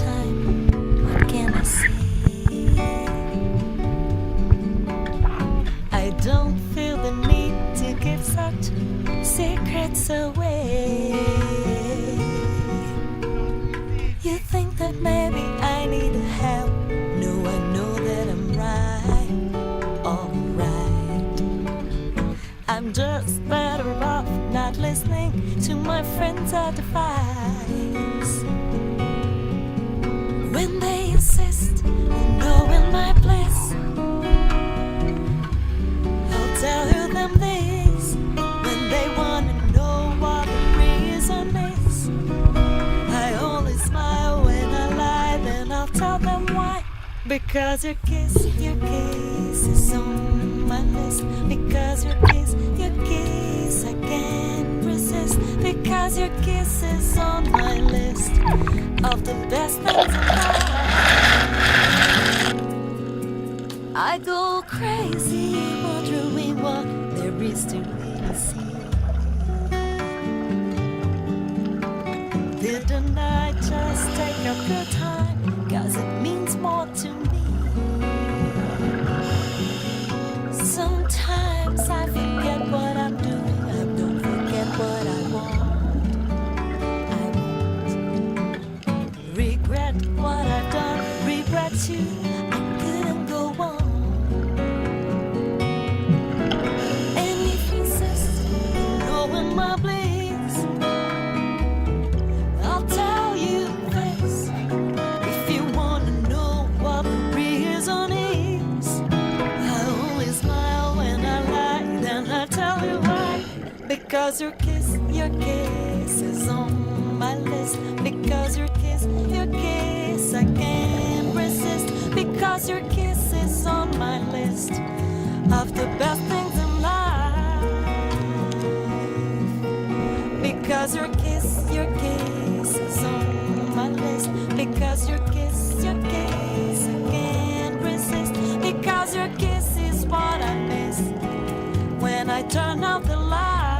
time, what can I say? I don't feel the need to give such secrets away. You think that maybe I need help? No, I know that I'm right, alright. I'm just better off not listening to my friends' advice. When they insist on knowing my place, I'll tell them this. When they wanna know what the reason is, I only smile when I lie, then I'll tell them why. Because your kiss is on my list. Because your kiss I can't resist. Because your kiss is on my list of the best things in life. I go crazy wondering what there is to really see. Didn't I just take up your time? 'Cause it means more to me. Sometimes I forget what I'm doing. I don't forget what I want. I won't regret what I've done. Regret you, I couldn't go on. And if you insist on knowing my bliss, I'll tell you this. If you wanna know what the reason is, I only smile when I lie, then I tell you why. Because your kiss is on my list. Because your kiss I can't resist. Because your kiss is on my list of the best things in life. Because your kiss is on my list. Because your kiss I can't resist. Because your kiss is what I miss when I turn out the light.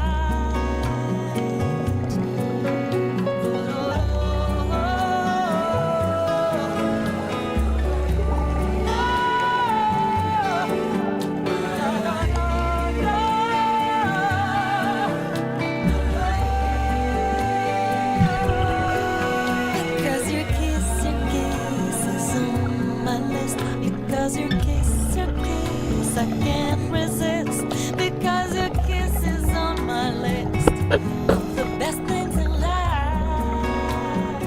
Because your kiss is on my list. Because your kiss I can't resist. Because your kiss is on my list of the best things in life.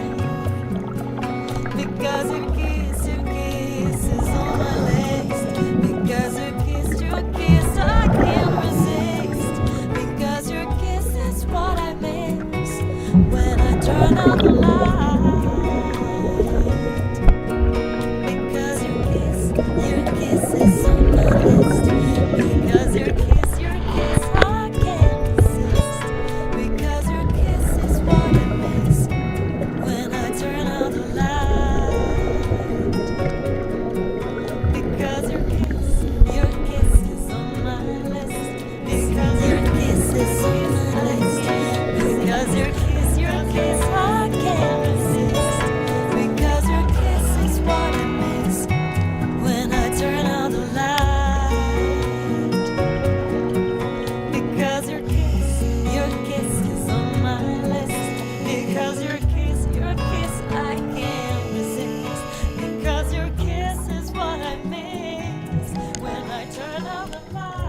Because your kiss is on my list. Because your kiss I can't resist. Because your kiss is what I miss when I turn out the light. Because your kiss is on my list. Because your kiss I can't resist. Because your kiss is what I miss when I turn out the light. Because your kiss is on my list. Because your kiss is on my list. Because your kiss I can't resist. Because your kiss is what I miss when I turn out the light. Because your kiss is on my list. Because your kiss I can't resist. Because your kiss is what I miss when I turn out the light.